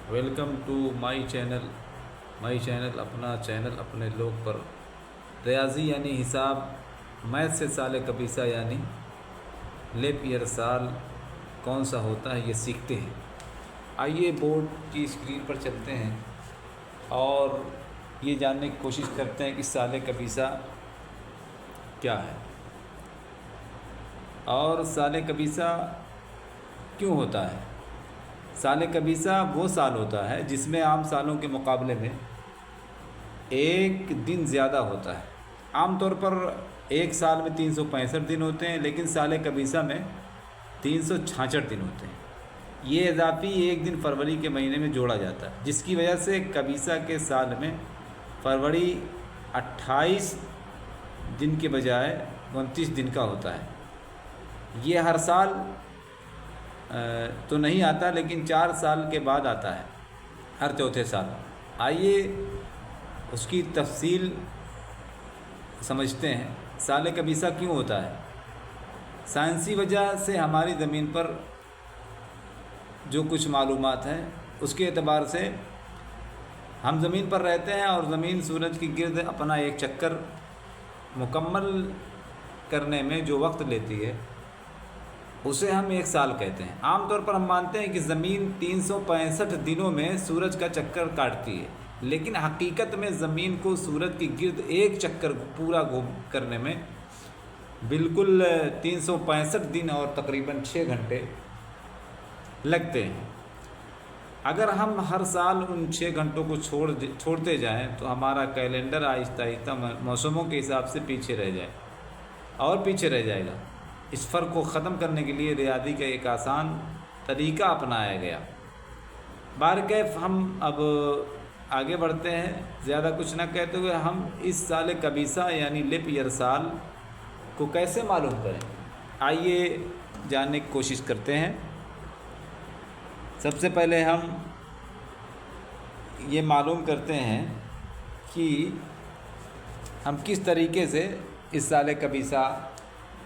Welcome to my channel अपना channel अपने लोग पर। रियाजी यानी हिसाब, मैथ से साल कबीसा यानी लेप ईयर साल कौन सा होता है ये सीखते हैं। आइए बोर्ड की स्क्रीन पर चलते हैं और ये जानने की कोशिश करते हैं कि साल कबीसा क्या है और साल कबीसा क्यों होता है। साल कबीसा वो साल होता है जिसमें आम सालों के मुकाबले में एक दिन ज़्यादा होता है। आमतौर पर एक साल में 365 दिन होते हैं, लेकिन साल कबीसा में 366 दिन होते हैं। ये इजाफी एक दिन फरवरी के महीने में जोड़ा जाता है, जिसकी वजह से कबीसा के साल में फरवरी 28 दिन के बजाय 29 दिन का होता है। ये हर साल तो नहीं आता, लेकिन 4 साल के बाद आता है, हर चौथे साल। आइए उसकी तफसील समझते हैं। साल कबीसा क्यों होता है। साइंसी वजह से हमारी ज़मीन पर जो कुछ मालूमात हैं उसके एतबार से हम ज़मीन पर रहते हैं और ज़मीन सूरज की गिर्द अपना एक चक्कर मुकम्मल करने में जो वक्त लेती है उसे हम एक साल कहते हैं। आमतौर पर हम मानते हैं कि ज़मीन 365 दिनों में सूरज का चक्कर काटती है, लेकिन हकीकत में ज़मीन को सूरज की गिर्द एक चक्कर पूरा घूम करने में बिल्कुल 365 दिन और तकरीबन 6 घंटे लगते हैं। अगर हम हर साल उन 6 घंटों को छोड़ते जाएं तो हमारा कैलेंडर आहिस्ता आहिस्ता मौसमों के हिसाब से पीछे रह जाए और पीछे रह जाएगा। इस फ़र्क को ख़त्म करने के लिए रियादी का एक आसान तरीका अपनाया गया। बारकैफ हम अब आगे बढ़ते हैं। ज़्यादा कुछ न कहते हुए हम इस साल कबीसा यानी लिप ईयर साल को कैसे मालूम करें, आइए जानने की कोशिश करते हैं। सबसे पहले हम ये मालूम करते हैं कि हम किस तरीके से इस साल कबीसा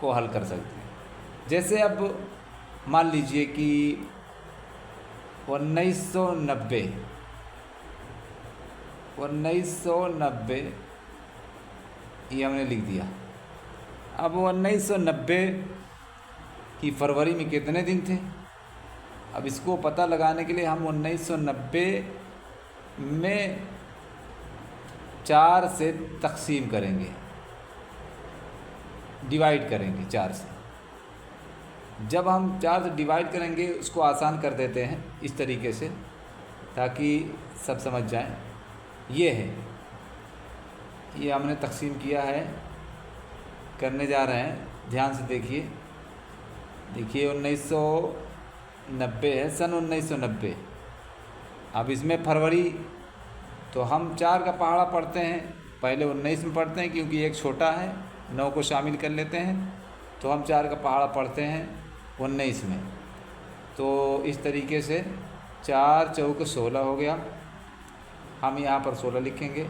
को हल कर सकते हैं। जैसे अब मान लीजिए कि 1990 ये हमने लिख दिया। अब 1990 की फरवरी में कितने दिन थे, अब इसको पता लगाने के लिए हम 1990 में 4 से तकसीम करेंगे, डिवाइड करेंगे 4 से। जब हम 4 से डिवाइड करेंगे उसको आसान कर देते हैं इस तरीके से ताकि सब समझ जाएं। ये है, ये हमने तकसीम किया है, करने जा रहे हैं। ध्यान से देखिए 1990 है, सन 1990। अब इसमें फरवरी तो हम 4 का पहाड़ा पढ़ते हैं, पहले 19 में पढ़ते हैं क्योंकि एक छोटा है, 9 को शामिल कर लेते हैं, तो हम 4 का पहाड़ा पढ़ते हैं 19 में। तो इस तरीके से 4 चौक 16 हो गया। हम यहाँ पर 16 लिखेंगे,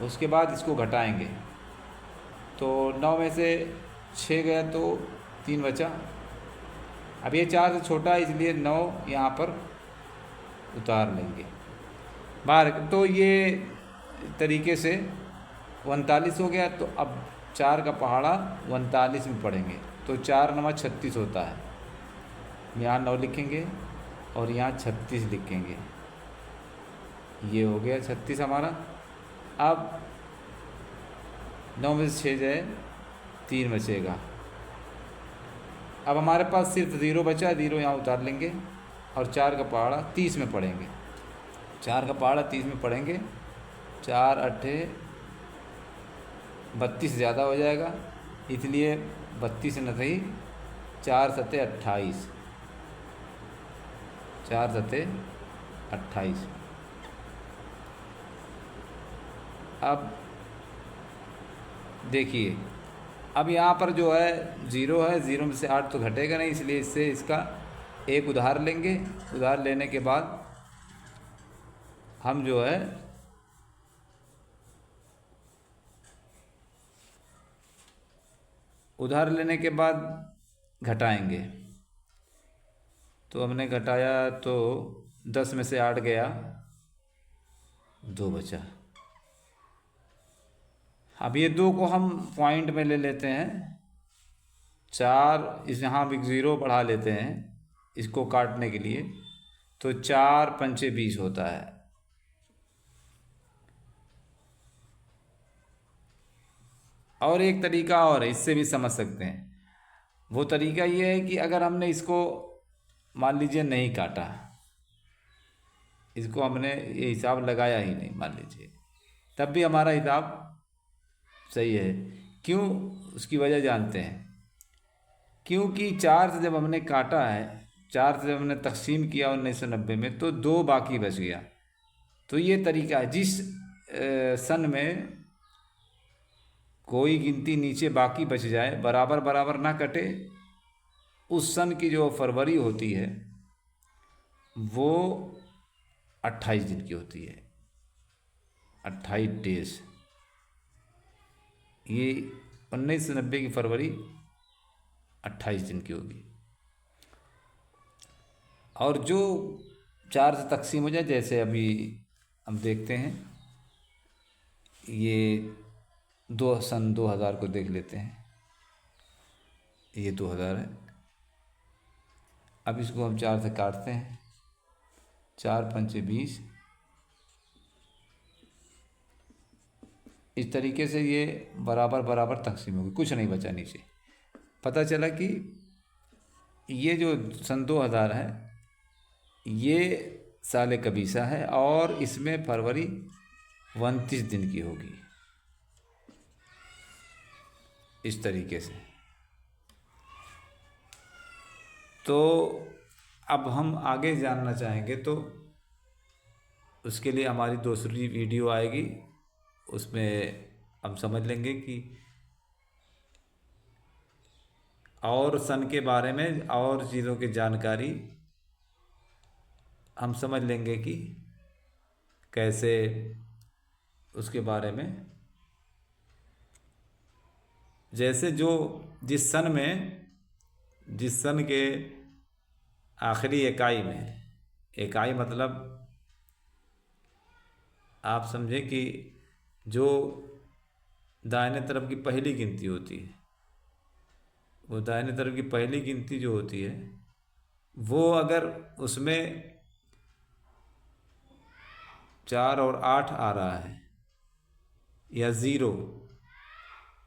उसके बाद इसको घटाएंगे तो 9 में से 6 गया तो 3 बचा। अब ये 4 से छोटा है इसलिए 9 यहाँ पर उतार लेंगे बाहर। तो ये तरीके से 39 हो गया। तो अब 4 का पहाड़ा 39 में पढ़ेंगे तो 4 9 36 होता है। यहाँ 9 लिखेंगे और यहाँ 36 लिखेंगे, ये हो गया 36 हमारा। अब 9 में से 6 जाए 3 बचेगा। अब हमारे पास सिर्फ 0 बचा, 0 यहाँ उतार लेंगे और 4 का पहाड़ा 30 में पढ़ेंगे। 4 का पहाड़ा 30 में पढ़ेंगे, 4 अट्ठे 32 ज़्यादा हो जाएगा, इसलिए 32 न सही 4 सत्ते 28, 4 सत्ते 28। अब देखिए, अब यहाँ पर जो है 0 है, 0 में से 8 तो घटेगा नहीं, इसलिए इससे इसका एक उधार लेंगे। उधार लेने के बाद हम जो है उधार लेने के बाद घटाएंगे। तो हमने घटाया तो 10 में से 8 गया, 2 बचा। अब ये 2 को हम पॉइंट में ले लेते हैं, 4 इस यहाँ भी 0 बढ़ा लेते हैं इसको काटने के लिए, तो 4 पंचे 20 होता है। और एक तरीका और है, इससे भी समझ सकते हैं। वो तरीका ये है कि अगर हमने इसको मान लीजिए नहीं काटा, इसको हमने ये हिसाब लगाया ही नहीं मान लीजिए, तब भी हमारा हिसाब सही है। क्यों? उसकी वजह जानते हैं। क्योंकि 4 से जब हमने काटा है, 4 से जब हमने तकसीम किया 1990 में, तो 2 बाकी बच गया। तो ये तरीका है, जिस सन में कोई गिनती नीचे बाकी बच जाए, बराबर बराबर ना कटे, उस सन की जो फरवरी होती है वो 28 दिन की होती है, 28 डेज। ये 1990 की फरवरी 28 दिन की होगी। और जो 4 से तकसीम हो जाए, जैसे अभी हम देखते हैं, ये सन 2000 को देख लेते हैं, ये 2000 है। अब इसको हम 4 से काटते हैं, 4 पंचे 20। इस तरीके से ये बराबर बराबर तकसीम होगी, कुछ नहीं बचा नीचे। पता चला कि ये जो सन 2000 है ये साल कबीसा है, और इसमें फरवरी 29 दिन की होगी। इस तरीके से। तो अब हम आगे जानना चाहेंगे तो उसके लिए हमारी दूसरी वीडियो आएगी, उसमें हम समझ लेंगे कि और सन के बारे में और चीज़ों की जानकारी हम समझ लेंगे कि कैसे उसके बारे में, जैसे जो जिस सन के आखिरी इकाई में, इकाई मतलब आप समझें कि जो दाहिने तरफ की पहली गिनती होती है, वो दाहिने तरफ की पहली गिनती जो होती है, वो अगर उसमें 4 और 8 आ रहा है या 0,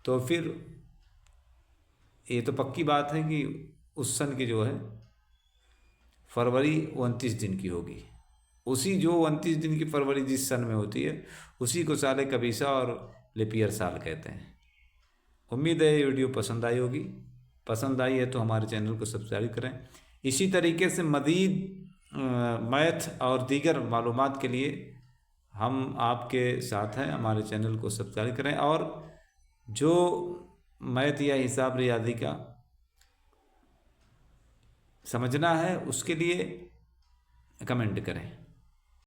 तो फिर ये तो पक्की बात है कि उस सन की जो है फरवरी 29 दिन की होगी। उसी जो 29 दिन की फरवरी जिस सन में होती है, उसी को साल कबीसा और लिपियर साल कहते हैं। उम्मीद है ये वीडियो पसंद आई होगी। पसंद आई है तो हमारे चैनल को सब्सक्राइब करें। इसी तरीके से मज़ीद मैथ और दीगर मालूमात के लिए हम आपके साथ हैं। हमारे चैनल को सब्सक्राइब करें, और जो मैथ या हिसाब रियाजी का समझना है उसके लिए कमेंट करें।